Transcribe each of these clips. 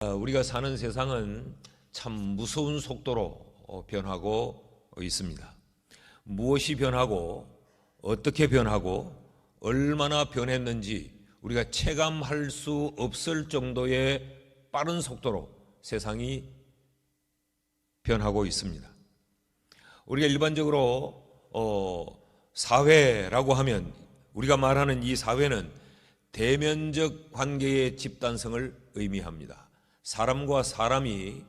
우리가 사는 세상은 참 무서운 속도로 변하고 있습니다. 무엇이 변하고 어떻게 변하고 얼마나 변했는지 우리가 체감할 수 없을 정도의 빠른 속도로 세상이 변하고 있습니다. 우리가 일반적으로 사회라고 하면 우리가 말하는 이 사회는 대면적 관계의 집단성을 의미합니다. 사람과 사람이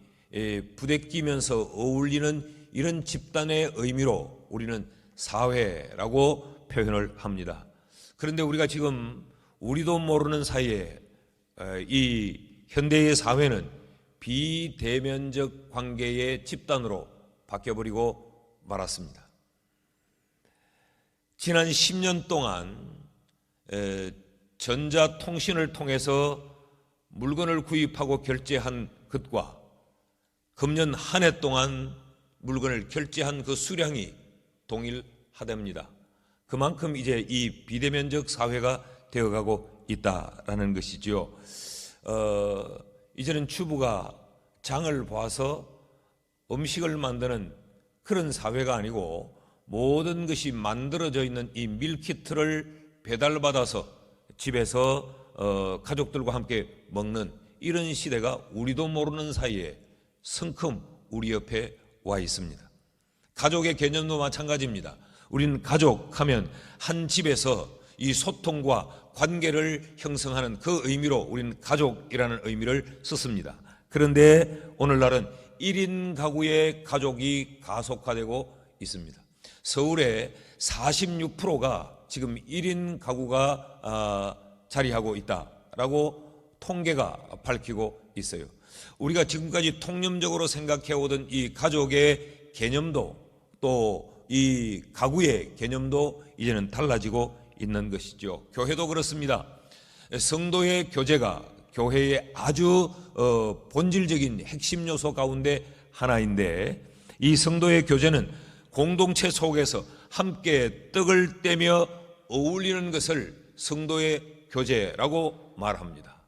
부대끼면서 어울리는 이런 집단의 의미로 우리는 사회라고 표현을 합니다. 그런데 우리가 지금 우리도 모르는 사이에 이 현대의 사회는 비대면적 관계의 집단으로 바뀌어버리고 말았습니다. 지난 10년 동안 전자통신을 통해서 물건을 구입하고 결제한 것과 금년 한 해 동안 물건을 결제한 그 수량이 동일하답니다. 그만큼 이제 이 비대면적 사회가 되어가고 있다라는 것이죠. 이제는 주부가 장을 봐서 음식을 만드는 그런 사회가 아니고 모든 것이 만들어져 있는 이 밀키트를 배달받아서 집에서 가족들과 함께 먹는 이런 시대가 우리도 모르는 사이에 성큼 우리 옆에 와 있습니다. 가족의 개념도 마찬가지입니다. 우리는 가족하면 한 집에서 이 소통과 관계를 형성하는 그 의미로 우리는 가족이라는 의미를 썼습니다. 그런데 오늘날은 1인 가구의 가족이 가속화되고 있습니다. 서울의 46%가 지금 1인 가구가 자리하고 있다라고 통계가 밝히고 있어요. 우리가 지금까지 통념적으로 생각해오던 이 가족의 개념도 또 이 가구의 개념도 이제는 달라지고 있는 것이죠. 교회도 그렇습니다. 성도의 교제가 교회의 아주 본질적인 핵심 요소 가운데 하나인데 이 성도의 교제는 공동체 속에서 함께 떡을 떼며 어울리는 것을 성도의 교제라고 말합니다.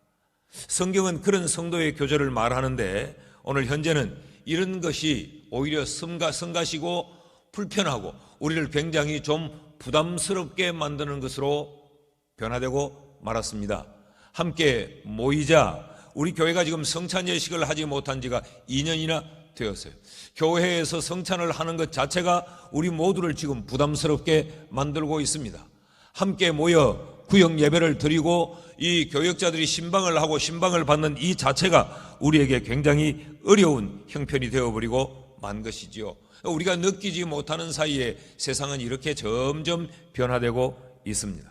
성경은 그런 성도의 교제를 말하는데 오늘 현재는 이런 것이 오히려 성가시고 불편하고 우리를 굉장히 좀 부담스럽게 만드는 것으로 변화되고 말았습니다. 함께 모이자. 우리 교회가 지금 성찬 예식을 하지 못한 지가 2년이나 되었어요. 교회에서 성찬을 하는 것 자체가 우리 모두를 지금 부담스럽게 만들고 있습니다. 함께 모여 구역 예배를 드리고 이 교역자들이 신방을 하고 신방을 받는 이 자체가 우리에게 굉장히 어려운 형편이 되어버리고 만 것이지요. 우리가 느끼지 못하는 사이에 세상은 이렇게 점점 변화되고 있습니다.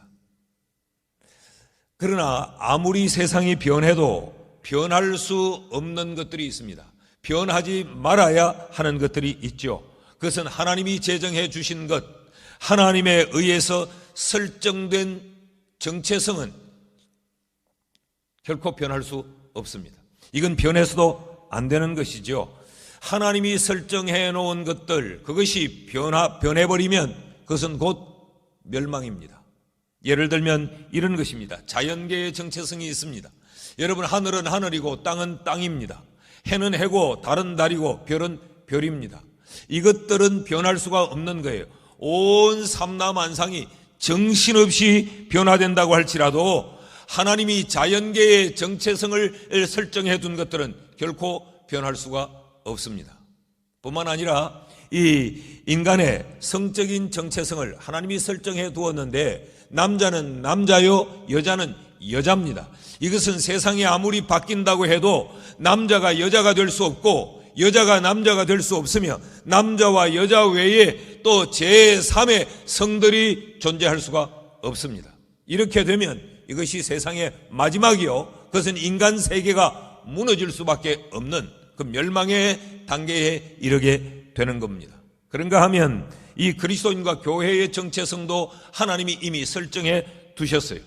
그러나 아무리 세상이 변해도 변할 수 없는 것들이 있습니다. 변하지 말아야 하는 것들이 있죠. 그것은 하나님이 제정해 주신 것, 하나님에 의해서 설정된 정체성은 결코 변할 수 없습니다. 이건 변해서도 안 되는 것이죠. 하나님이 설정해 놓은 것들, 그것이 변해버리면 그것은 곧 멸망입니다. 예를 들면 이런 것입니다. 자연계의 정체성이 있습니다. 여러분, 하늘은 하늘이고 땅은 땅입니다. 해는 해고 달은 달이고 별은 별입니다. 이것들은 변할 수가 없는 거예요. 온 삼라만상이 정신없이 변화된다고 할지라도 하나님이 자연계의 정체성을 설정해 둔 것들은 결코 변할 수가 없습니다. 뿐만 아니라 이 인간의 성적인 정체성을 하나님이 설정해 두었는데 남자는 남자요 여자는 여자입니다. 이것은 세상이 아무리 바뀐다고 해도 남자가 여자가 될 수 없고 여자가 남자가 될 수 없으며 남자와 여자 외에 또 제3의 성들이 존재할 수가 없습니다. 이렇게 되면 이것이 세상의 마지막이요, 그것은 인간 세계가 무너질 수밖에 없는 그 멸망의 단계에 이르게 되는 겁니다. 그런가 하면 이 그리스도인과 교회의 정체성도 하나님이 이미 설정해 두셨어요.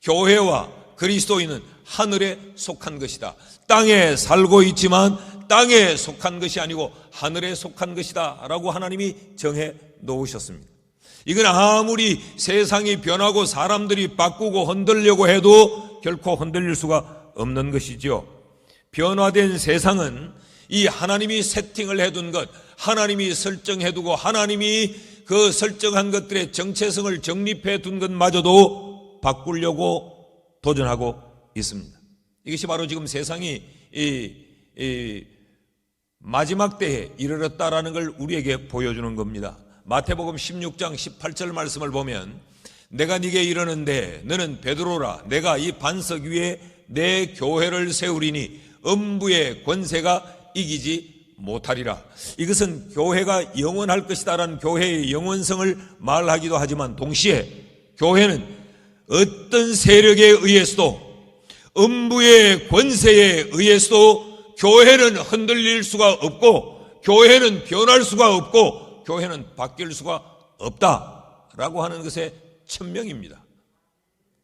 교회와 그리스도인은 하늘에 속한 것이다. 땅에 살고 있지만 땅에 속한 것이 아니고 하늘에 속한 것이다 라고 하나님이 정해 놓으셨습니다. 이건 아무리 세상이 변하고 사람들이 바꾸고 흔들려고 해도 결코 흔들릴 수가 없는 것이죠. 변화된 세상은 이 하나님이 세팅을 해둔 것, 하나님이 설정해두고 하나님이 그 설정한 것들의 정체성을 정립해 둔 것마저도 바꾸려고 도전하고 있습니다. 이것이 바로 지금 세상이 이 마지막 때에 이르렀다라는 걸 우리에게 보여주는 겁니다. 마태복음 16장 18절 말씀을 보면 내가 네게 이르는데 너는 베드로라 내가 이 반석 위에 내 교회를 세우리니 음부의 권세가 이기지 못하리라. 이것은 교회가 영원할 것이다라는 교회의 영원성을 말하기도 하지만 동시에 교회는 어떤 세력에 의해서도 음부의 권세에 의해서도 교회는 흔들릴 수가 없고 교회는 변할 수가 없고 교회는 바뀔 수가 없다라고 하는 것의 천명입니다.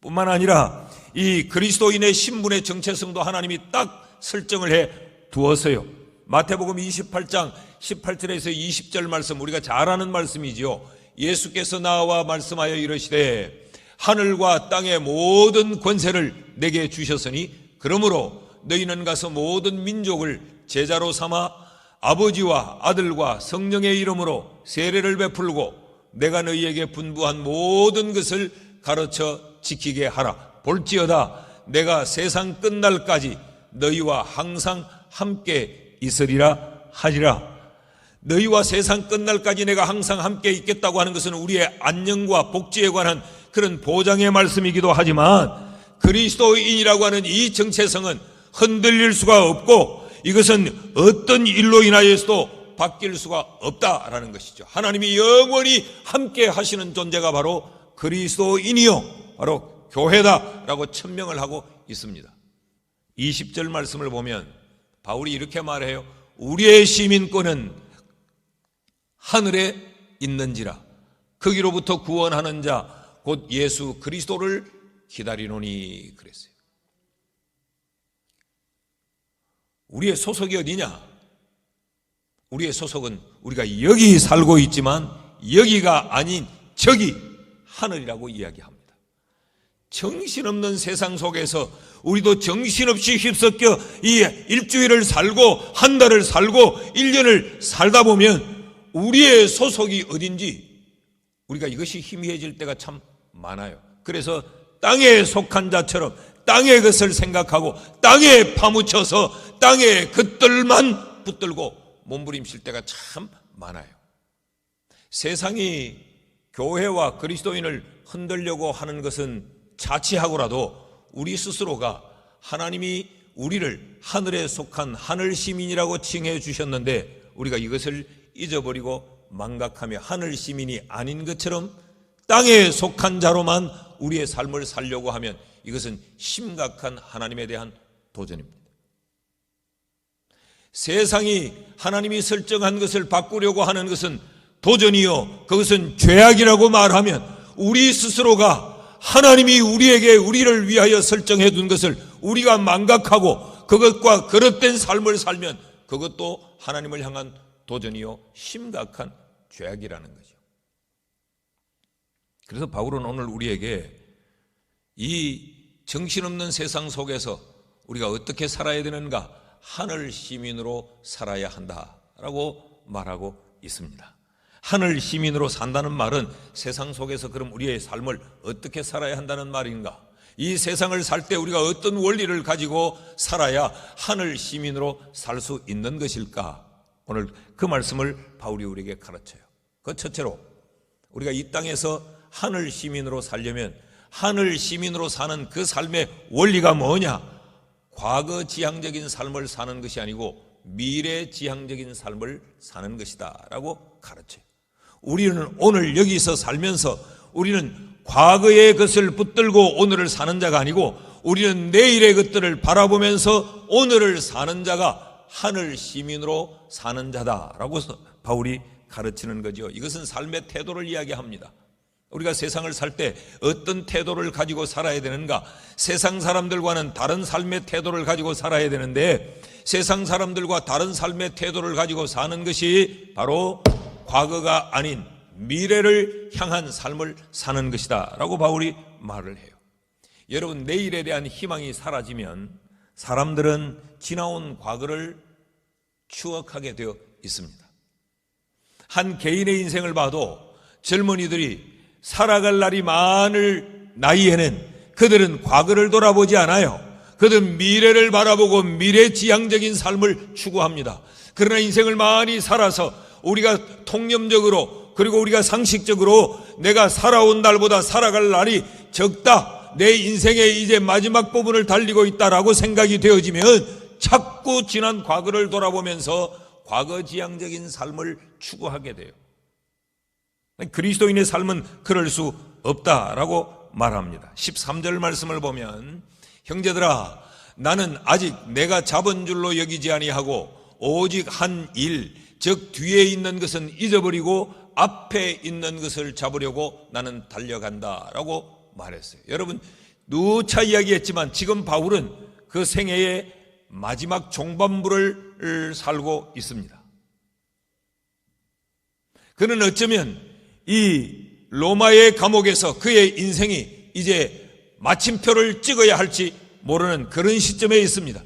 뿐만 아니라 이 그리스도인의 신분의 정체성도 하나님이 딱 설정을 해 두었어요. 마태복음 28장 18절에서 20절 말씀 우리가 잘 아는 말씀이지요. 예수께서 나와 말씀하여 이르시되 하늘과 땅의 모든 권세를 내게 주셨으니 그러므로 너희는 가서 모든 민족을 제자로 삼아 아버지와 아들과 성령의 이름으로 세례를 베풀고 내가 너희에게 분부한 모든 것을 가르쳐 지키게 하라. 볼지어다 내가 세상 끝날까지 너희와 항상 함께 있으리라 하리라. 너희와 세상 끝날까지 내가 항상 함께 있겠다고 하는 것은 우리의 안녕과 복지에 관한 그런 보장의 말씀이기도 하지만 그리스도인이라고 하는 이 정체성은 흔들릴 수가 없고 이것은 어떤 일로 인하여서도 바뀔 수가 없다라는 것이죠. 하나님이 영원히 함께 하시는 존재가 바로 그리스도인이요 바로 교회다라고 천명을 하고 있습니다. 20절 말씀을 보면 바울이 이렇게 말해요. 우리의 시민권은 하늘에 있는지라 거기로부터 구원하는 자 곧 예수 그리스도를 기다리노니 그랬어요. 우리의 소속이 어디냐? 우리의 소속은 우리가 여기 살고 있지만 여기가 아닌 저기 하늘이라고 이야기합니다. 정신없는 세상 속에서 우리도 정신없이 휩섞여 이 일주일을 살고 한 달을 살고 1년을 살다 보면 우리의 소속이 어딘지 우리가 이것이 희미해질 때가 참 많아요. 그래서 땅에 속한 자처럼 땅의 것을 생각하고 땅에 파묻혀서 땅의 것들만 붙들고 몸부림칠 때가 참 많아요. 세상이 교회와 그리스도인을 흔들려고 하는 것은 자치하고라도 우리 스스로가 하나님이 우리를 하늘에 속한 하늘 시민이라고 칭해 주셨는데 우리가 이것을 잊어버리고 망각하며 하늘 시민이 아닌 것처럼 땅에 속한 자로만 우리의 삶을 살려고 하면 이것은 심각한 하나님에 대한 도전입니다. 세상이 하나님이 설정한 것을 바꾸려고 하는 것은 도전이요 그것은 죄악이라고 말하면 우리 스스로가 하나님이 우리를 위하여 설정해 둔 것을 우리가 망각하고 그것과 그릇된 삶을 살면 그것도 하나님을 향한 도전이요 심각한 죄악이라는 거죠. 그래서 바울은 오늘 우리에게 이 정신없는 세상 속에서 우리가 어떻게 살아야 되는가? 하늘 시민으로 살아야 한다라고 말하고 있습니다. 하늘 시민으로 산다는 말은 세상 속에서 그럼 우리의 삶을 어떻게 살아야 한다는 말인가? 이 세상을 살 때 우리가 어떤 원리를 가지고 살아야 하늘 시민으로 살 수 있는 것일까? 오늘 그 말씀을 바울이 우리에게 가르쳐요. 그 첫째로 우리가 이 땅에서 하늘 시민으로 살려면 하늘 시민으로 사는 그 삶의 원리가 뭐냐? 과거 지향적인 삶을 사는 것이 아니고 미래 지향적인 삶을 사는 것이다 라고 가르쳐요. 우리는 오늘 여기서 살면서 우리는 과거의 것을 붙들고 오늘을 사는 자가 아니고 우리는 내일의 것들을 바라보면서 오늘을 사는 자가 하늘 시민으로 사는 자다라고 바울이 가르치는 거죠. 이것은 삶의 태도를 이야기합니다. 우리가 세상을 살 때 어떤 태도를 가지고 살아야 되는가? 세상 사람들과는 다른 삶의 태도를 가지고 살아야 되는데 세상 사람들과 다른 삶의 태도를 가지고 사는 것이 바로 과거가 아닌 미래를 향한 삶을 사는 것이다 라고 바울이 말을 해요. 여러분 내일에 대한 희망이 사라지면 사람들은 지나온 과거를 추억하게 되어 있습니다. 한 개인의 인생을 봐도 젊은이들이 살아갈 날이 많을 나이에는 그들은 과거를 돌아보지 않아요. 그들은 미래를 바라보고 미래지향적인 삶을 추구합니다. 그러나 인생을 많이 살아서 우리가 통념적으로 그리고 우리가 상식적으로 내가 살아온 날보다 살아갈 날이 적다, 내 인생의 이제 마지막 부분을 달리고 있다라고 생각이 되어지면 자꾸 지난 과거를 돌아보면서 과거지향적인 삶을 추구하게 돼요. 그리스도인의 삶은 그럴 수 없다라고 말합니다. 13절 말씀을 보면 형제들아 나는 아직 내가 잡은 줄로 여기지 아니하고 오직 한 일, 즉 뒤에 있는 것은 잊어버리고 앞에 있는 것을 잡으려고 나는 달려간다라고 말했어요. 여러분 누차 이야기했지만 지금 바울은 그 생애의 마지막 종반부를 살고 있습니다. 그는 어쩌면 이 로마의 감옥에서 그의 인생이 이제 마침표를 찍어야 할지 모르는 그런 시점에 있습니다.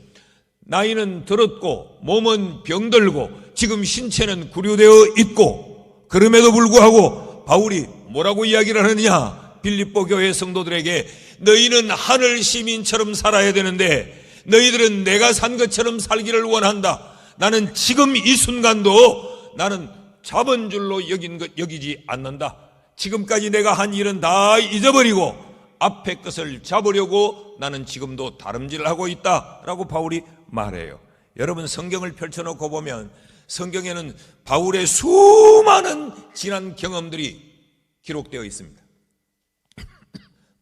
나이는 들었고 몸은 병들고 지금 신체는 구류되어 있고 그럼에도 불구하고 바울이 뭐라고 이야기를 하느냐, 빌립보 교회 성도들에게 너희는 하늘 시민처럼 살아야 되는데 너희들은 내가 산 것처럼 살기를 원한다. 나는 지금 이 순간도 나는 잡은 줄로 여기지 않는다. 지금까지 내가 한 일은 다 잊어버리고 앞에 것을 잡으려고 나는 지금도 다름질하고 있다라고 바울이 말해요. 여러분 성경을 펼쳐놓고 보면 성경에는 바울의 수많은 지난 경험들이 기록되어 있습니다.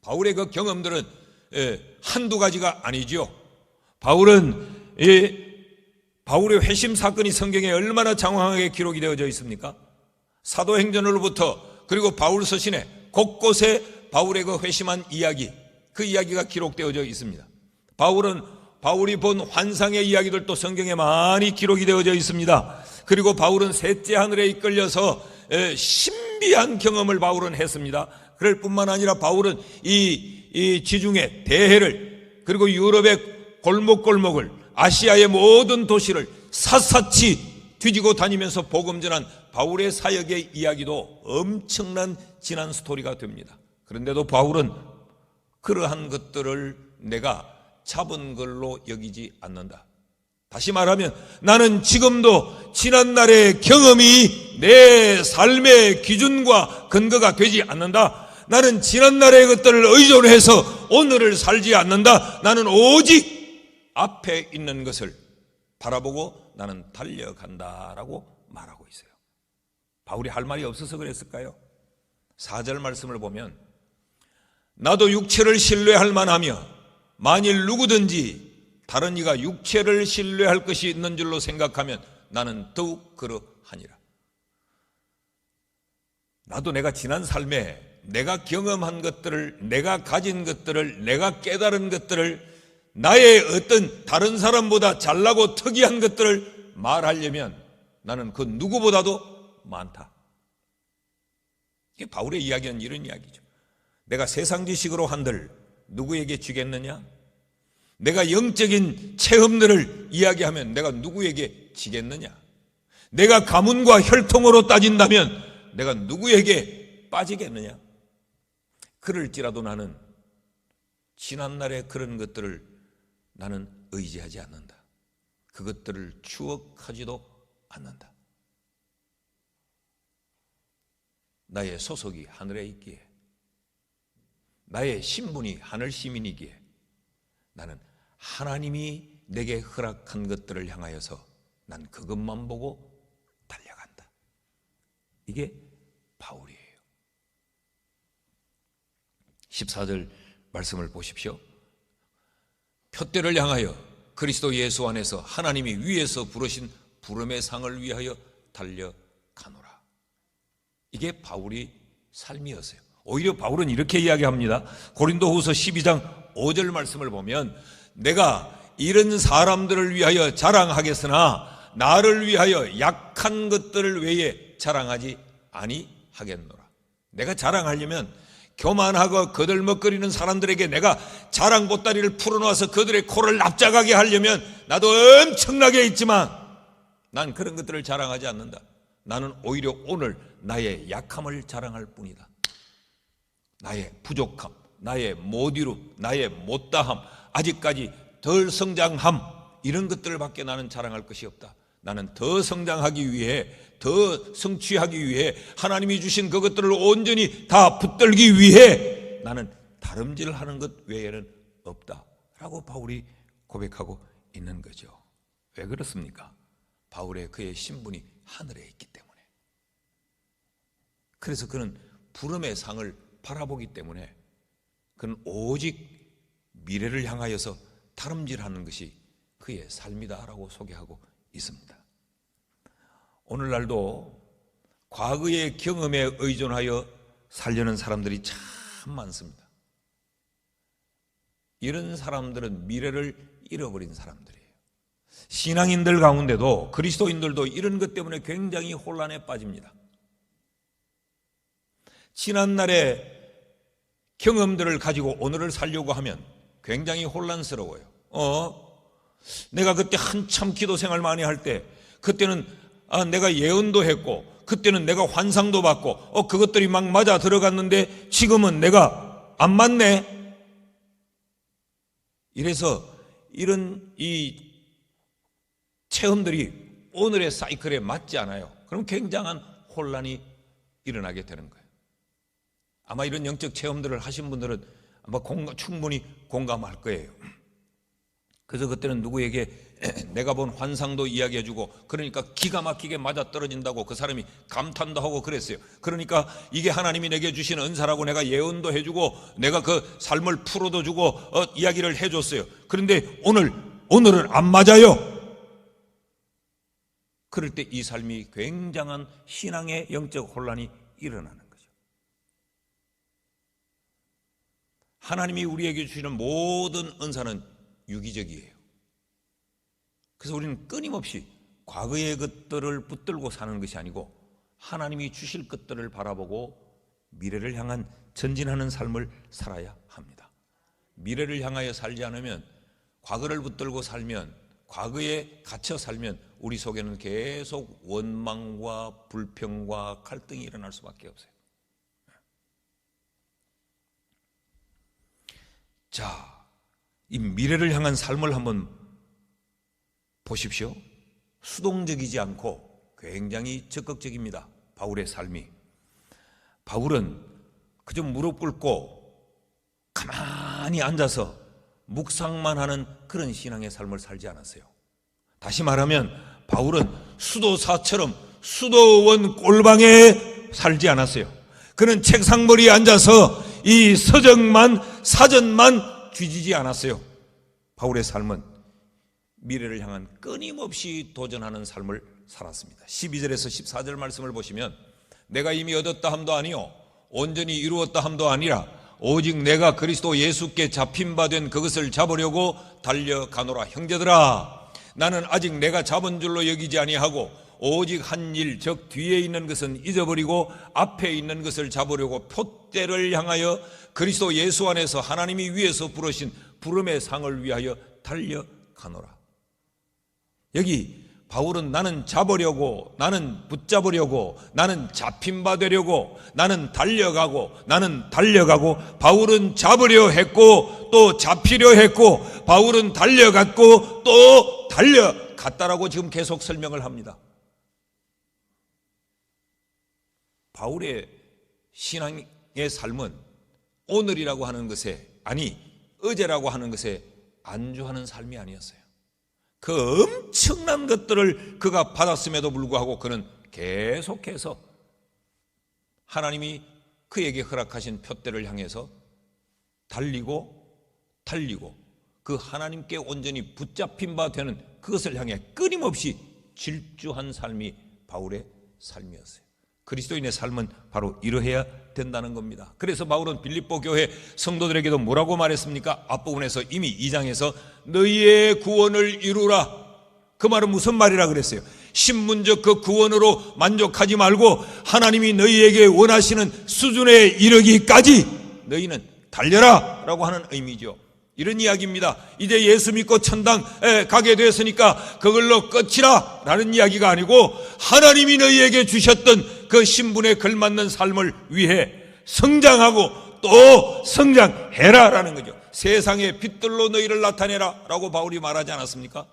바울의 그 경험들은 한두 가지가 아니죠. 바울의 회심 사건이 성경에 얼마나 장황하게 기록이 되어져 있습니까? 사도행전으로부터 그리고 바울 서신에 곳곳에 바울의 그 회심한 이야기, 그 이야기가 기록되어져 있습니다. 바울이 본 환상의 이야기들도 성경에 많이 기록이 되어져 있습니다. 그리고 바울은 셋째 하늘에 이끌려서 신비한 경험을 바울은 했습니다. 그럴 뿐만 아니라 바울은 이 지중해 대해를 그리고 유럽의 골목골목을 아시아의 모든 도시를 샅샅이 뒤지고 다니면서 복음 전한 바울의 사역의 이야기도 엄청난 지난 스토리가 됩니다. 그런데도 바울은 그러한 것들을 내가 잡은 걸로 여기지 않는다. 다시 말하면 나는 지금도 지난날의 경험이 내 삶의 기준과 근거가 되지 않는다. 나는 지난날의 것들을 의존해서 오늘을 살지 않는다. 나는 오직 앞에 있는 것을 바라보고 나는 달려간다라고 말하고 있어요. 바울이 할 말이 없어서 그랬을까요? 4절 말씀을 보면 나도 육체를 신뢰할 만하며 만일 누구든지 다른 이가 육체를 신뢰할 것이 있는 줄로 생각하면 나는 더욱 그러하니라. 나도 내가 지난 삶에 내가 경험한 것들을, 내가 가진 것들을, 내가 깨달은 것들을, 나의 어떤 다른 사람보다 잘나고 특이한 것들을 말하려면 나는 그 누구보다도 많다. 이게 바울의 이야기는 이런 이야기죠. 내가 세상 지식으로 한들 누구에게 지겠느냐? 내가 영적인 체험들을 이야기하면 내가 누구에게 지겠느냐? 내가 가문과 혈통으로 따진다면 내가 누구에게 빠지겠느냐? 그럴지라도 나는 지난날의 그런 것들을 나는 의지하지 않는다. 그것들을 추억하지도 않는다. 나의 소속이 하늘에 있기에, 나의 신분이 하늘 시민이기에 나는 하나님이 내게 허락한 것들을 향하여서 난 그것만 보고 달려간다. 이게 바울이에요. 14절 말씀을 보십시오. 표대를 향하여 그리스도 예수 안에서 하나님이 위에서 부르신 부름의 상을 위하여 달려가노라. 이게 바울의 삶이었어요. 오히려 바울은 이렇게 이야기합니다. 고린도후서 12장 5절 말씀을 보면 내가 이런 사람들을 위하여 자랑하겠으나 나를 위하여 약한 것들을 외에 자랑하지 아니하겠노라. 내가 자랑하려면 교만하고 거들먹거리는 사람들에게 내가 자랑 보따리를 풀어놓아서 그들의 코를 납작하게 하려면 나도 엄청나게 있지만 난 그런 것들을 자랑하지 않는다. 나는 오히려 오늘 나의 약함을 자랑할 뿐이다. 나의 부족함, 나의 못이룸, 나의 못다함, 아직까지 덜 성장함, 이런 것들밖에 나는 자랑할 것이 없다. 나는 더 성장하기 위해, 더 성취하기 위해, 하나님이 주신 그것들을 온전히 다 붙들기 위해 나는 다름질하는 것 외에는 없다 라고 바울이 고백하고 있는 거죠. 왜 그렇습니까? 바울의 그의 신분이 하늘에 있기 때문에. 그래서 그는 부름의 상을 바라보기 때문에 그는 오직 미래를 향하여서 다름질하는 것이 그의 삶이다라고 소개하고 있습니다. 오늘날도 과거의 경험에 의존하여 살려는 사람들이 참 많습니다. 이런 사람들은 미래를 잃어버린 사람들이에요. 신앙인들 가운데도, 그리스도인들도 이런 것 때문에 굉장히 혼란에 빠집니다. 지난날의 경험들을 가지고 오늘을 살려고 하면 굉장히 혼란스러워요. 내가 그때 한참 기도 생활 많이 할 때, 그때는 내가 예언도 했고, 그때는 내가 환상도 받고, 그것들이 막 맞아 들어갔는데 지금은 내가 안 맞네. 이래서 이런 이 체험들이 오늘의 사이클에 맞지 않아요. 그럼 굉장한 혼란이 일어나게 되는 거예요. 아마 이런 영적 체험들을 하신 분들은 아마 충분히 공감할 거예요. 그래서 그때는 누구에게 내가 본 환상도 이야기해주고, 그러니까 기가 막히게 맞아떨어진다고 그 사람이 감탄도 하고 그랬어요. 그러니까 이게 하나님이 내게 주신 은사라고 내가 예언도 해주고 내가 그 삶을 풀어도 주고 이야기를 해줬어요. 그런데 오늘은 안 맞아요. 그럴 때 이 삶이 굉장한 신앙의 영적 혼란이 일어나는 거죠. 하나님이 우리에게 주시는 모든 은사는 유기적이에요. 그래서 우리는 끊임없이 과거의 것들을 붙들고 사는 것이 아니고 하나님이 주실 것들을 바라보고 미래를 향한 전진하는 삶을 살아야 합니다. 미래를 향하여 살지 않으면, 과거를 붙들고 살면, 과거에 갇혀 살면 우리 속에는 계속 원망과 불평과 갈등이 일어날 수밖에 없어요. 자, 이 미래를 향한 삶을 한번 보십시오. 수동적이지 않고 굉장히 적극적입니다. 바울의 삶이. 바울은 그저 무릎 꿇고 가만히 앉아서 묵상만 하는 그런 신앙의 삶을 살지 않았어요. 다시 말하면 바울은 수도사처럼 수도원 꼴방에 살지 않았어요. 그는 책상머리에 앉아서 이 사전만 뒤지지 않았어요. 바울의 삶은 미래를 향한 끊임없이 도전하는 삶을 살았습니다. 12절에서 14절 말씀을 보시면, 내가 이미 얻었다 함도 아니요 온전히 이루었다 함도 아니라 오직 내가 그리스도 예수께 잡힌 바 된 그것을 잡으려고 달려가노라. 형제들아, 나는 아직 내가 잡은 줄로 여기지 아니하고 오직 한 일, 즉 뒤에 있는 것은 잊어버리고 앞에 있는 것을 잡으려고 표대를 향하여 그리스도 예수 안에서 하나님이 위에서 부르신 부름의 상을 위하여 달려가노라. 여기 바울은 나는 잡으려고, 나는 붙잡으려고, 나는 잡힌 바 되려고, 나는 달려가고, 바울은 잡으려 했고 또 잡히려 했고, 바울은 달려갔고 또 달려갔다라고 지금 계속 설명을 합니다. 바울의 신앙의 삶은 오늘이라고 하는 것에, 아니 어제라고 하는 것에 안주하는 삶이 아니었어요. 그 엄청난 것들을 그가 받았음에도 불구하고 그는 계속해서 하나님이 그에게 허락하신 표대를 향해서 달리고 그 하나님께 온전히 붙잡힌 바 되는 그것을 향해 끊임없이 질주한 삶이 바울의 삶이었어요. 그리스도인의 삶은 바로 이러해야 된다는 겁니다. 그래서 바울은 빌립보 교회 성도들에게도 뭐라고 말했습니까? 앞부분에서 이미 2장에서 너희의 구원을 이루라. 그 말은 무슨 말이라 그랬어요? 신문적 그 구원으로 만족하지 말고 하나님이 너희에게 원하시는 수준에 이르기까지 너희는 달려라 라고 하는 의미죠. 이런 이야기입니다. 이제 예수 믿고 천당에 가게 되었으니까 그걸로 끝이라 라는 이야기가 아니고, 하나님이 너희에게 주셨던 그 신분에 걸맞는 삶을 위해 성장하고 또 성장해라 라는 거죠. 세상의 빛들로 너희를 나타내라 라고 바울이 말하지 않았습니까?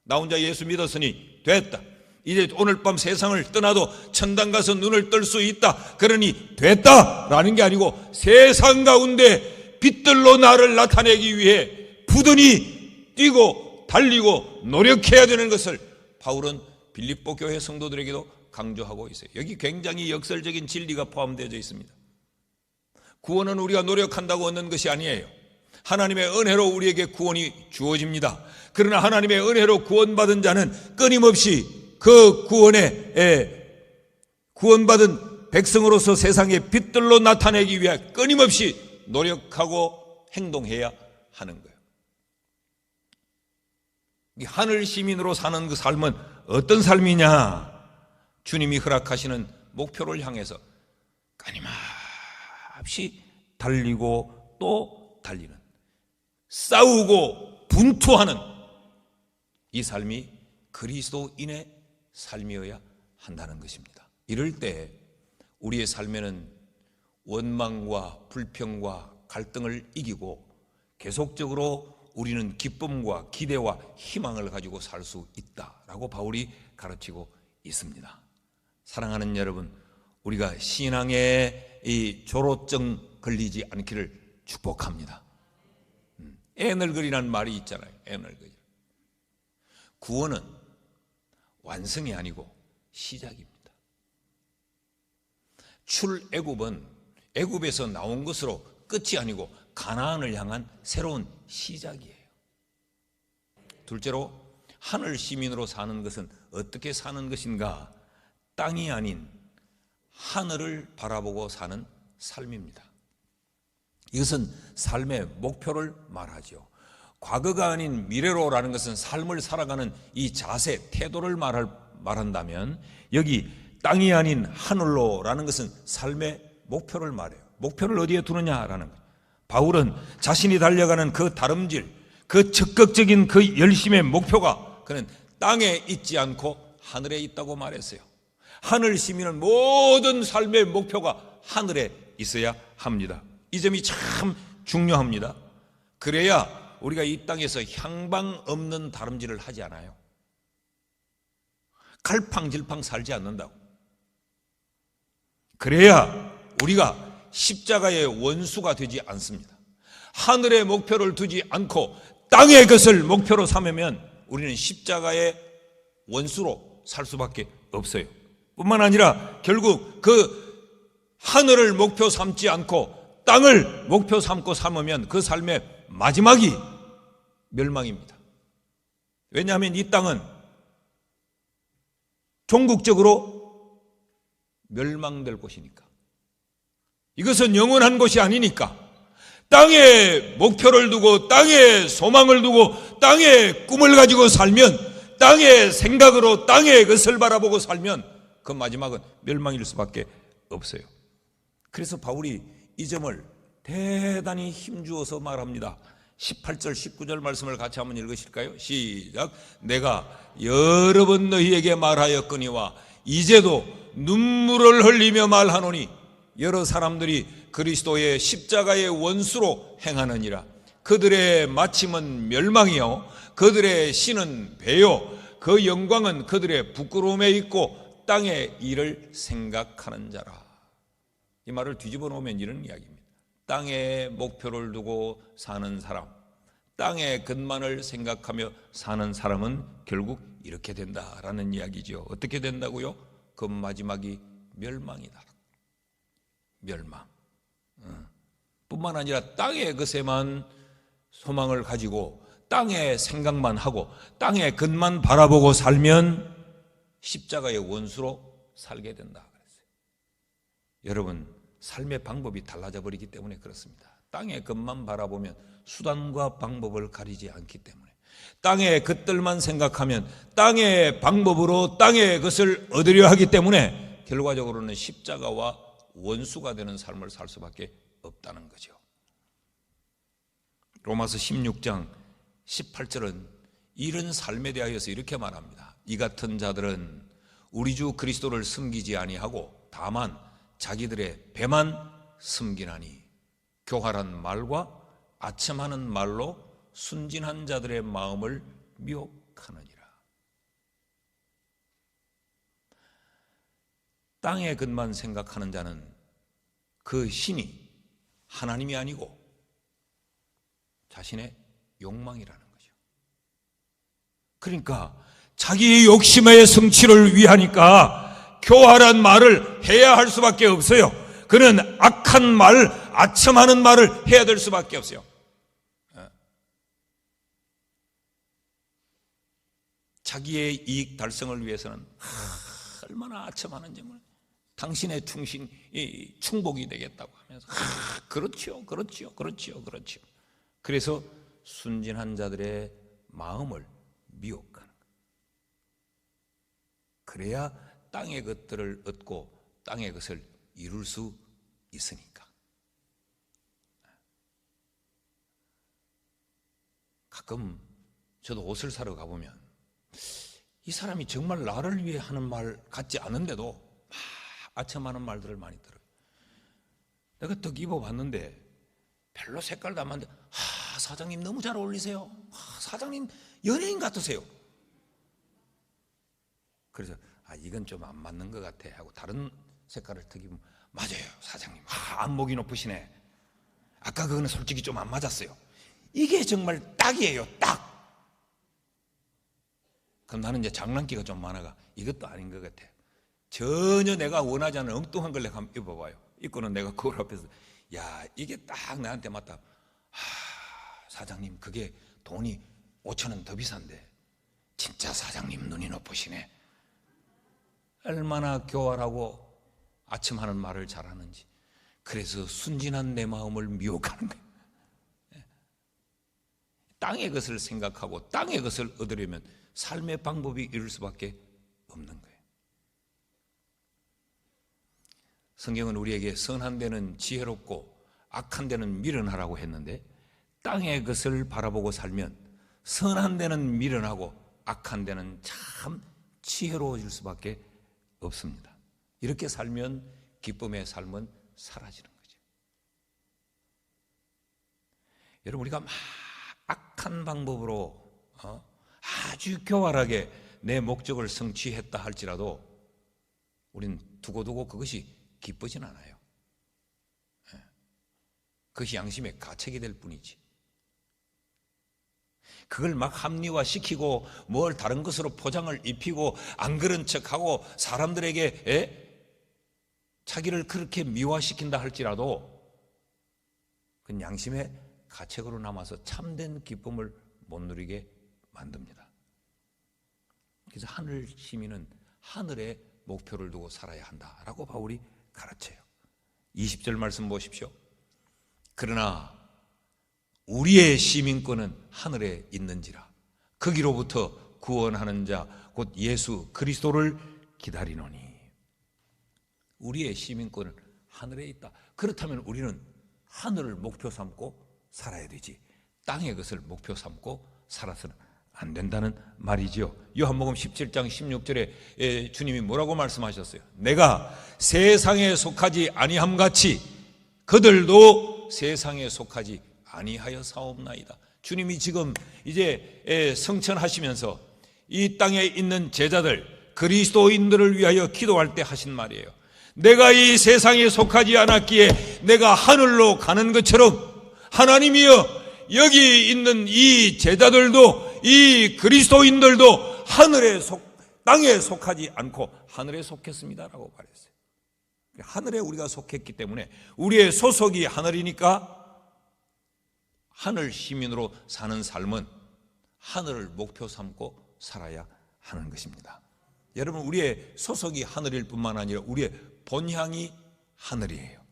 나 혼자 예수 믿었으니 됐다, 이제 오늘 밤 세상을 떠나도 천당 가서 눈을 뜰 수 있다, 그러니 됐다라는 게 아니고, 세상 가운데 빛들로 나를 나타내기 위해 부단히 뛰고 달리고 노력해야 되는 것을 바울은 빌립보 교회 성도들에게도 강조하고 있어요. 여기 굉장히 역설적인 진리가 포함되어 있습니다. 구원은 우리가 노력한다고 얻는 것이 아니에요. 하나님의 은혜로 우리에게 구원이 주어집니다. 그러나 하나님의 은혜로 구원받은 자는 끊임없이 그 구원받은 백성으로서 세상의 빛들로 나타내기 위해 끊임없이 노력하고 행동해야 하는 거예요. 이 하늘 시민으로 사는 그 삶은 어떤 삶이냐? 주님이 허락하시는 목표를 향해서 끊임없이 달리고 또 달리는, 싸우고 분투하는 이 삶이 그리스도인의 삶이어야 한다는 것입니다. 이럴 때 우리의 삶에는 원망과 불평과 갈등을 이기고 계속적으로 우리는 기쁨과 기대와 희망을 가지고 살 수 있다라고 바울이 가르치고 있습니다. 사랑하는 여러분, 우리가 신앙의 이 조로증 걸리지 않기를 축복합니다. 애널거리라는 말이 있잖아요. 애널거리. 구원은 완성이 아니고 시작입니다. 출애굽은 애굽에서 나온 것으로 끝이 아니고 가나안을 향한 새로운 시작이에요. 둘째로, 하늘 시민으로 사는 것은 어떻게 사는 것인가? 땅이 아닌 하늘을 바라보고 사는 삶입니다. 이것은 삶의 목표를 말하죠. 과거가 아닌 미래로라는 것은 삶을 살아가는 이 자세, 태도를 말한다면, 여기 땅이 아닌 하늘로라는 것은 삶의 목표를 말해요. 목표를 어디에 두느냐라는 거예요. 바울은 자신이 달려가는 그 다름질, 그 적극적인 그 열심의 목표가 그는 땅에 있지 않고 하늘에 있다고 말했어요. 하늘 시민은 모든 삶의 목표가 하늘에 있어야 합니다. 이 점이 참 중요합니다. 그래야 우리가 이 땅에서 향방 없는 다름질을 하지 않아요. 갈팡질팡 살지 않는다고. 그래야 우리가 십자가의 원수가 되지 않습니다. 하늘의 목표를 두지 않고 땅의 것을 목표로 삼으면 우리는 십자가의 원수로 살 수밖에 없어요. 뿐만 아니라 결국 그 하늘을 목표 삼지 않고 땅을 목표 삼고 삼으면 그 삶의 마지막이 멸망입니다. 왜냐하면 이 땅은 종국적으로 멸망될 곳이니까. 이것은 영원한 곳이 아니니까. 땅에 목표를 두고 땅에 소망을 두고 땅에 꿈을 가지고 살면, 땅의 생각으로 땅의 것을 바라보고 살면 그 마지막은 멸망일 수밖에 없어요. 그래서 바울이 이 점을 대단히 힘주어서 말합니다. 18절 19절 말씀을 같이 한번 읽으실까요? 시작. 내가 여러 번 너희에게 말하였거니와 이제도 눈물을 흘리며 말하노니 여러 사람들이 그리스도의 십자가의 원수로 행하느니라. 그들의 마침은 멸망이요 그들의 신은 배요 그 영광은 그들의 부끄러움에 있고 땅의 일을 생각하는 자라. 이 말을 뒤집어 놓으면 이런 이야기입니다. 땅에 목표를 두고 사는 사람, 땅의 것만을 생각하며 사는 사람은 결국 이렇게 된다라는 이야기죠. 어떻게 된다고요? 그 마지막이 멸망이다. 멸망. 뿐만 아니라 땅의 것에만 소망을 가지고 땅의 생각만 하고 땅의 것만 바라보고 살면 십자가의 원수로 살게 된다 그랬어요. 여러분, 삶의 방법이 달라져 버리기 때문에 그렇습니다. 땅의 것만 바라보면 수단과 방법을 가리지 않기 때문에, 땅의 것들만 생각하면 땅의 방법으로 땅의 것을 얻으려 하기 때문에 결과적으로는 십자가와 원수가 되는 삶을 살 수밖에 없다는 거죠. 로마서 16장 18절은 이런 삶에 대하여서 이렇게 말합니다. 이 같은 자들은 우리 주 그리스도를 섬기지 아니하고 다만 자기들의 배만 섬기나니 교활한 말과 아첨하는 말로 순진한 자들의 마음을 미혹하느니라. 땅의 것만 생각하는 자는 그 신이 하나님이 아니고 자신의 욕망이라는 거죠. 그러니까 자기의 욕심의 성취를 위하니까 교활한 말을 해야 할 수밖에 없어요. 그는 악한 말, 아첨하는 말을 해야 될 수밖에 없어요. 자기의 이익 달성을 위해서는 얼마나 아첨하는지 몰라요. 당신의 충복이 되겠다고 하면서 그렇지요. 그래서 순진한 자들의 마음을 미혹하는 거예요. 그래야 땅의 것들을 얻고 땅의 것을 이룰 수 있으니까. 가끔 저도 옷을 사러 가보면 이 사람이 정말 나를 위해 하는 말 같지 않은데도 막 아첨하는 말들을 많이 들어요. 내가 딱 입어봤는데 별로 색깔도 안 맞는데 사장님 너무 잘 어울리세요. 사장님 연예인 같으세요. 그래서 이건 좀 안 맞는 것 같아 하고 다른 색깔을 탁 입으면 맞아요 사장님. 안목이 높으시네. 아까 그거는 솔직히 좀 안 맞았어요. 이게 정말 딱이에요. 딱. 그럼 나는 이제 장난기가 좀 많아가 이것도 아닌 것 같아. 전혀 내가 원하지 않는 엉뚱한 걸 내가 한번 입어봐요. 입고는 내가 거울 앞에서 야 이게 딱 나한테 맞다. 사장님 그게 돈이 5,000원 더 비싼데 진짜 사장님 눈이 높으시네. 얼마나 교활하고 아첨하는 말을 잘하는지. 그래서 순진한 내 마음을 미혹하는 거예요. 땅의 것을 생각하고 땅의 것을 얻으려면 삶의 방법이 이럴 수밖에 없는 거예요. 성경은 우리에게 선한 데는 지혜롭고 악한 데는 미련하라고 했는데 땅의 것을 바라보고 살면 선한 데는 미련하고 악한 데는 참 지혜로워질 수밖에 없습니다. 이렇게 살면 기쁨의 삶은 사라지는 거죠. 여러분 우리가 막 악한 방법으로 아주 교활하게 내 목적을 성취했다 할지라도 우린 두고두고 그것이 기쁘진 않아요. 그것이 양심의 가책이 될 뿐이지. 그걸 막 합리화시키고 뭘 다른 것으로 포장을 입히고 안 그런 척하고 사람들에게 자기를 그렇게 미화시킨다 할지라도 그건 양심의 가책으로 남아서 참된 기쁨을 못 누리게 만듭니다. 그래서 하늘 시민은 하늘에 목표를 두고 살아야 한다라고 바울이 가르쳐요. 20절 말씀 보십시오. 그러나 우리의 시민권은 하늘에 있는지라 거기로부터 구원하는 자 곧 예수 그리스도를 기다리노니. 우리의 시민권은 하늘에 있다. 그렇다면 우리는 하늘을 목표 삼고 살아야 되지 땅의 것을 목표 삼고 살아서는 안 된다는 말이지요. 요한복음 17장 16절에 주님이 뭐라고 말씀하셨어요? 내가 세상에 속하지 아니함같이 그들도 세상에 속하지 아니하여 사옵나이다. 주님이 지금 이제 성천하시면서 이 땅에 있는 제자들 그리스도인들을 위하여 기도할 때 하신 말이에요. 내가 이 세상에 속하지 않았기에 내가 하늘로 가는 것처럼 하나님이여 여기 있는 이 제자들도 이 그리스도인들도 땅에 속하지 않고 하늘에 속했습니다라고 말했어요. 하늘에 우리가 속했기 때문에 우리의 소속이 하늘이니까 하늘 시민으로 사는 삶은 하늘을 목표 삼고 살아야 하는 것입니다. 여러분 우리의 소속이 하늘일 뿐만 아니라 우리의 본향이 하늘이에요.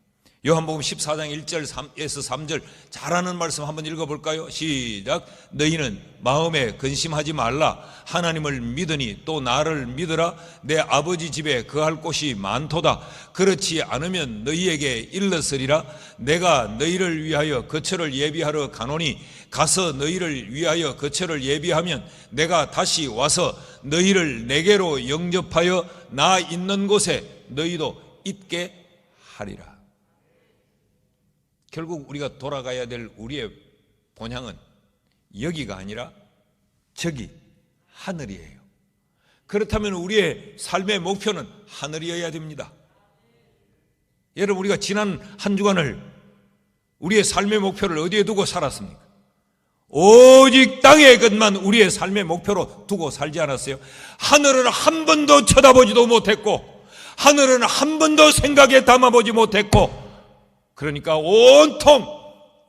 요한복음 14장 1절에서 3절 잘하는 말씀 한번 읽어볼까요? 시작. 너희는 마음에 근심하지 말라. 하나님을 믿으니 또 나를 믿으라. 내 아버지 집에 거할 곳이 많도다. 그렇지 않으면 너희에게 일렀으리라. 내가 너희를 위하여 거처를 예비하러 가노니 가서 너희를 위하여 거처를 예비하면 내가 다시 와서 너희를 내게로 영접하여 나 있는 곳에 너희도 있게 하리라. 결국 우리가 돌아가야 될 우리의 본향은 여기가 아니라 저기 하늘이에요. 그렇다면 우리의 삶의 목표는 하늘이어야 됩니다. 여러분, 우리가 지난 한 주간을 우리의 삶의 목표를 어디에 두고 살았습니까? 오직 땅의 것만 우리의 삶의 목표로 두고 살지 않았어요? 하늘을 한 번도 쳐다보지도 못했고 하늘은 한 번도 생각에 담아보지 못했고, 그러니까 온통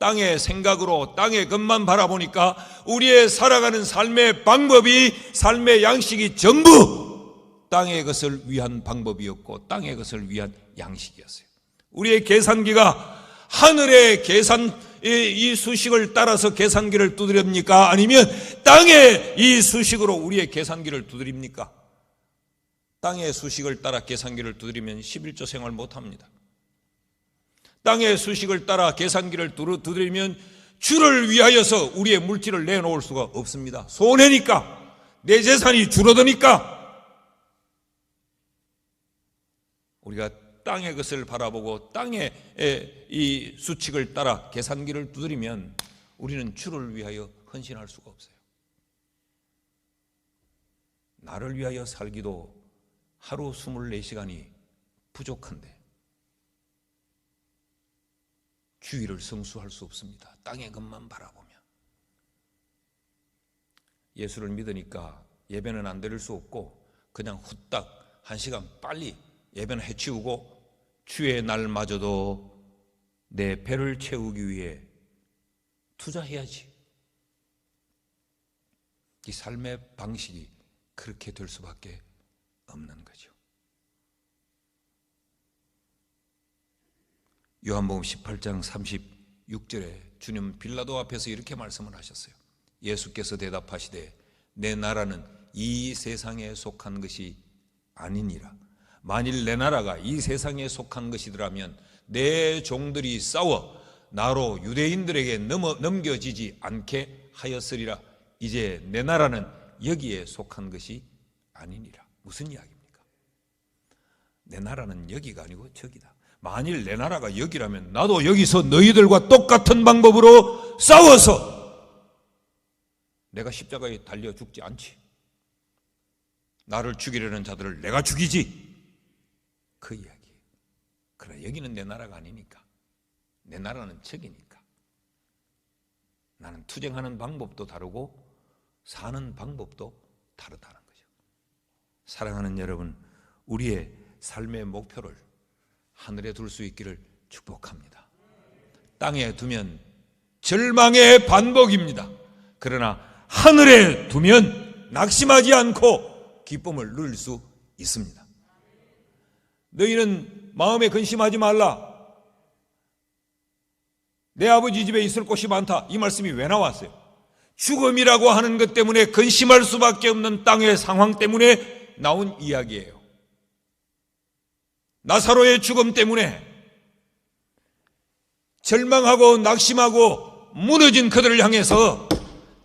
땅의 생각으로 땅의 것만 바라보니까 우리의 살아가는 삶의 방법이, 삶의 양식이 전부 땅의 것을 위한 방법이었고 땅의 것을 위한 양식이었어요. 우리의 계산기가 하늘의 이 수식을 따라서 계산기를 두드립니까? 아니면 땅의 이 수식으로 우리의 계산기를 두드립니까? 땅의 수식을 따라 계산기를 두드리면 11조 생활 못합니다. 땅의 수식을 따라 계산기를 두드리면 주를 위하여서 우리의 물질을 내놓을 수가 없습니다. 손해니까, 내 재산이 줄어드니까. 우리가 땅의 것을 바라보고 땅의 이 수칙을 따라 계산기를 두드리면 우리는 주를 위하여 헌신할 수가 없어요. 나를 위하여 살기도 하루 24시간이 부족한데 주의를 성수할 수 없습니다. 땅의 것만 바라보면. 예수를 믿으니까 예배는 안 드릴 수 없고 그냥 후딱 1시간 빨리 예배는 해치우고 주의 날마저도 내 배를 채우기 위해 투자해야지. 이 삶의 방식이 그렇게 될 수밖에 없는 거죠. 요한복음 18장 36절에 주님 빌라도 앞에서 이렇게 말씀을 하셨어요. 예수께서 대답하시되 내 나라는 이 세상에 속한 것이 아니니라. 만일 내 나라가 이 세상에 속한 것이더라면 내 종들이 싸워 나로 유대인들에게 넘겨지지 않게 하였으리라. 이제 내 나라는 여기에 속한 것이 아니니라. 무슨 이야기입니까? 내 나라는 여기가 아니고 저기다. 만일 내 나라가 여기라면 나도 여기서 너희들과 똑같은 방법으로 싸워서 내가 십자가에 달려 죽지 않지. 나를 죽이려는 자들을 내가 죽이지. 그 이야기예요. 그러나 여기는 내 나라가 아니니까. 내 나라는 저기니까. 나는 투쟁하는 방법도 다르고 사는 방법도 다르다는 거죠. 사랑하는 여러분, 우리의 삶의 목표를 하늘에 둘 수 있기를 축복합니다. 땅에 두면 절망의 반복입니다. 그러나 하늘에 두면 낙심하지 않고 기쁨을 누릴 수 있습니다. 너희는 마음에 근심하지 말라. 내 아버지 집에 있을 곳이 많다. 이 말씀이 왜 나왔어요? 죽음이라고 하는 것 때문에 근심할 수밖에 없는 땅의 상황 때문에 나온 이야기예요. 나사로의 죽음 때문에 절망하고 낙심하고 무너진 그들을 향해서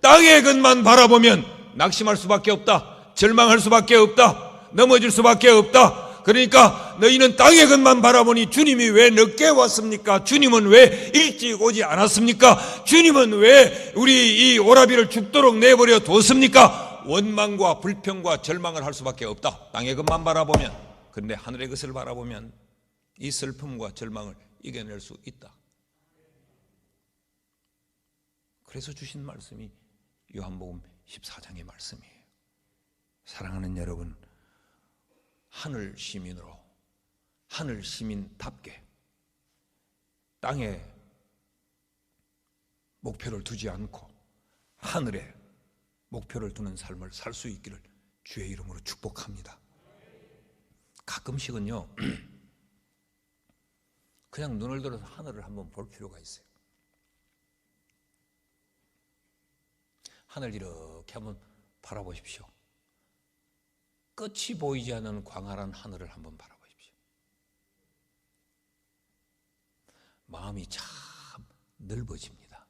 땅의 것만 바라보면 낙심할 수밖에 없다. 절망할 수밖에 없다. 넘어질 수밖에 없다. 그러니까 너희는 땅의 것만 바라보니 주님이 왜 늦게 왔습니까? 주님은 왜 일찍 오지 않았습니까? 주님은 왜 우리 이 오라비를 죽도록 내버려 뒀습니까? 원망과 불평과 절망을 할 수밖에 없다. 땅의 것만 바라보면. 그런데 하늘의 것을 바라보면 이 슬픔과 절망을 이겨낼 수 있다. 그래서 주신 말씀이 요한복음 14장의 말씀이에요. 사랑하는 여러분, 하늘 시민으로, 하늘 시민답게 땅에 목표를 두지 않고 하늘에 목표를 두는 삶을 살 수 있기를 주의 이름으로 축복합니다. 가끔씩은요, 그냥 눈을 들어서 하늘을 한번 볼 필요가 있어요. 하늘 이렇게 한번 바라보십시오. 끝이 보이지 않는 광활한 하늘을 한번 바라보십시오. 마음이 참 넓어집니다.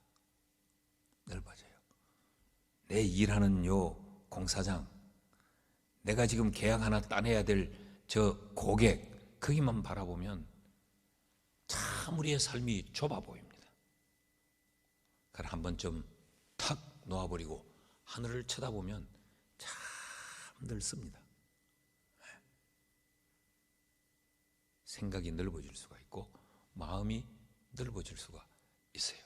넓어져요. 내 일하는 요 공사장, 내가 지금 계약 하나 따내야 될 저 고객, 거기만 바라보면 참 우리의 삶이 좁아 보입니다. 그걸 한번 좀 탁 놓아버리고 하늘을 쳐다보면 참 넓습니다. 생각이 넓어질 수가 있고 마음이 넓어질 수가 있어요.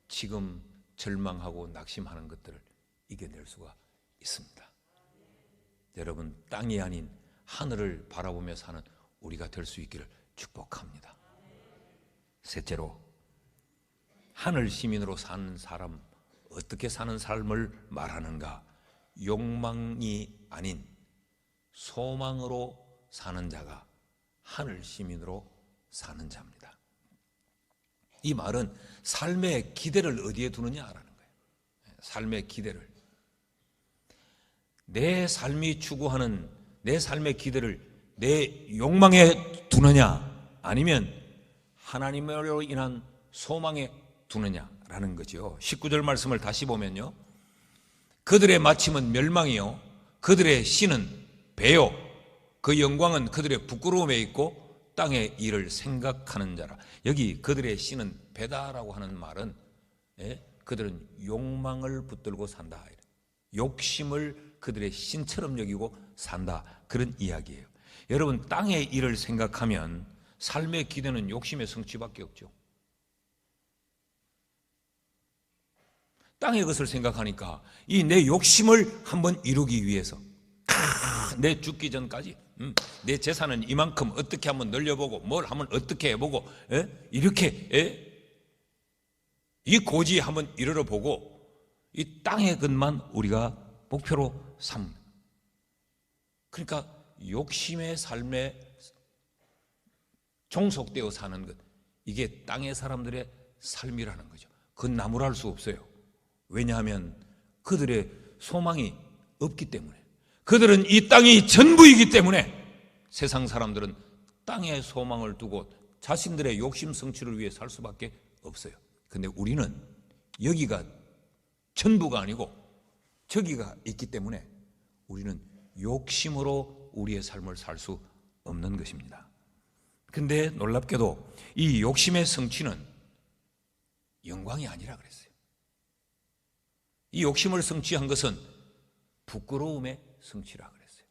지금 절망하고 낙심하는 것들을 이겨낼 수가 있습니다. 여러분, 땅이 아닌 하늘을 바라보며 사는 우리가 될 수 있기를 축복합니다. 셋째로, 하늘 시민으로 사는 사람, 어떻게 사는 삶을 말하는가? 욕망이 아닌 소망으로 사는 자가 하늘 시민으로 사는 자입니다. 이 말은 삶의 기대를 어디에 두느냐라는 거예요. 삶의 기대를. 내 삶이 추구하는 내 삶의 기대를 내 욕망에 두느냐, 아니면 하나님으로 인한 소망에 두느냐라는 거죠. 19절 말씀을 다시 보면요, 그들의 마침은 멸망이요 그들의 신은 배요 그 영광은 그들의 부끄러움에 있고 땅의 일을 생각하는 자라. 여기 그들의 신은 배다라고 하는 말은 그들은 욕망을 붙들고 산다, 욕심을 그들의 신처럼 여기고 산다, 그런 이야기예요. 여러분, 땅의 일을 생각하면 삶의 기대는 욕심의 성취밖에 없죠. 땅의 것을 생각하니까 이 내 욕심을 한번 이루기 위해서 내 죽기 전까지 내 재산은 이만큼 어떻게 한번 늘려보고 뭘 한번 어떻게 해보고 이렇게 이 고지에 한번 이르러보고 이 땅의 것만 우리가 목표로 삼는, 그러니까 욕심의 삶에 종속되어 사는 것, 이게 땅의 사람들의 삶이라는 거죠. 그건 나무랄 수 없어요. 왜냐하면 그들의 소망이 없기 때문에, 그들은 이 땅이 전부이기 때문에 세상 사람들은 땅에 소망을 두고 자신들의 욕심 성취를 위해 살 수밖에 없어요. 근데 우리는 여기가 전부가 아니고 저기가 있기 때문에 우리는 욕심으로 우리의 삶을 살 수 없는 것입니다. 근데 놀랍게도 이 욕심의 성취는 영광이 아니라 그랬어요. 이 욕심을 성취한 것은 부끄러움의 성취라 그랬어요.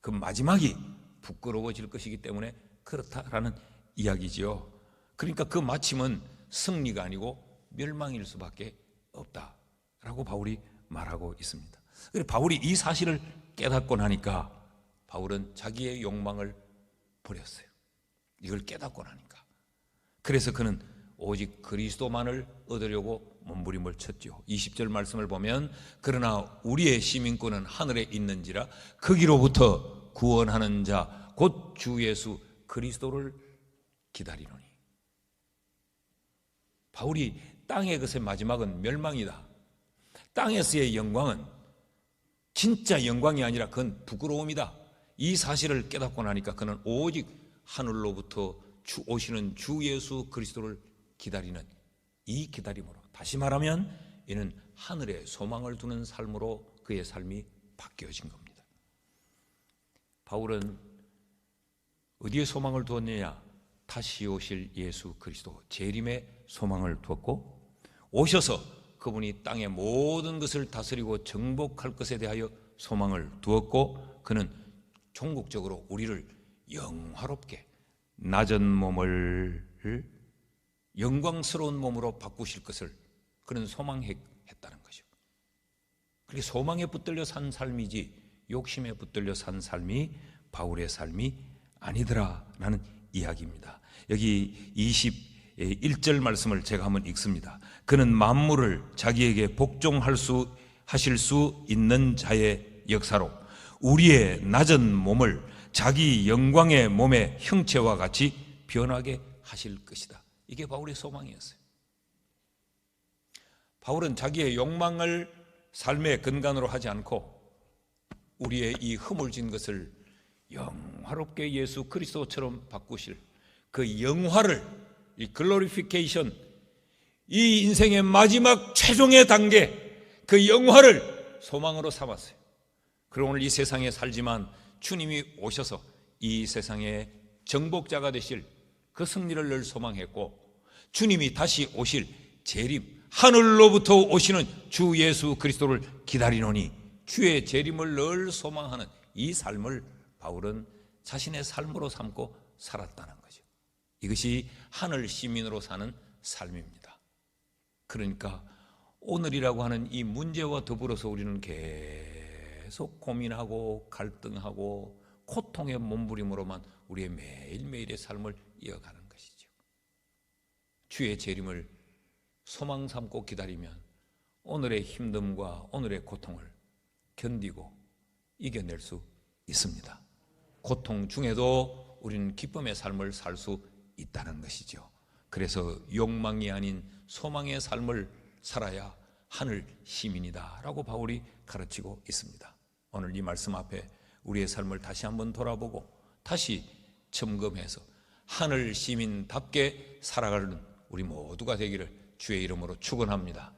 그 마지막이 부끄러워질 것이기 때문에 그렇다라는 이야기지요. 그러니까 그 마침은 승리가 아니고 멸망일 수밖에 없다라고 바울이 말하고 있습니다. 그래서 바울이 이 사실을 깨닫고 나니까 바울은 자기의 욕망을 버렸어요. 이걸 깨닫고 나니까. 그래서 그는 오직 그리스도만을 얻으려고 몸부림을 쳤죠. 20절 말씀을 보면, 그러나 우리의 시민권은 하늘에 있는지라 거기로부터 구원하는 자 곧 주 예수 그리스도를 기다리노니. 바울이 땅의 것의 마지막은 멸망이다, 땅에서의 영광은 진짜 영광이 아니라 그건 부끄러움이다, 이 사실을 깨닫고 나니까 그는 오직 하늘로부터 오시는 주 예수 그리스도를 기다리는 이 기다림으로, 다시 말하면 이는 하늘에 소망을 두는 삶으로 그의 삶이 바뀌어진 겁니다. 바울은 어디에 소망을 두었느냐? 다시 오실 예수 그리스도 재림에 소망을 두었고, 오셔서 그분이 땅의 모든 것을 다스리고 정복할 것에 대하여 소망을 두었고, 그는 종국적으로 우리를 영화롭게 낮은 몸을 영광스러운 몸으로 바꾸실 것을 그는 소망했다는 거죠. 그게 소망에 붙들려 산 삶이지 욕심에 붙들려 산 삶이 바울의 삶이 아니더라라는 이야기입니다. 여기 21절 말씀을 제가 한번 읽습니다. 그는 만물을 자기에게 복종하실 수 있는 자의 역사로 우리의 낮은 몸을 자기 영광의 몸의 형체와 같이 변하게 하실 것이다. 이게 바울의 소망이었어요. 바울은 자기의 욕망을 삶의 근간으로 하지 않고 우리의 이 허물진 것을 영화롭게 예수 그리스도처럼 바꾸실 그 영화를, 이 글로리피케이션, 이 인생의 마지막 최종의 단계, 그 영화를 소망으로 삼았어요. 그리고 오늘 이 세상에 살지만 주님이 오셔서 이 세상의 정복자가 되실 그 승리를 늘 소망했고, 주님이 다시 오실 재림, 하늘로부터 오시는 주 예수 그리스도를 기다리노니 주의 재림을 늘 소망하는 이 삶을 바울은 자신의 삶으로 삼고 살았다는 거죠. 이것이 하늘 시민으로 사는 삶입니다. 그러니까 오늘이라고 하는 이 문제와 더불어서 우리는 계속 고민하고 갈등하고 고통의 몸부림으로만 우리의 매일매일의 삶을 이어가는 것이죠. 주의 재림을 소망 삼고 기다리면 오늘의 힘듦과 오늘의 고통을 견디고 이겨낼 수 있습니다. 고통 중에도 우리는 기쁨의 삶을 살 수 있다는 것이죠. 그래서 욕망이 아닌 소망의 삶을 살아야 하늘 시민이다 라고 바울이 가르치고 있습니다. 오늘 이 말씀 앞에 우리의 삶을 다시 한번 돌아보고 다시 점검해서 하늘 시민답게 살아가는 우리 모두가 되기를 주의 이름으로 축원합니다.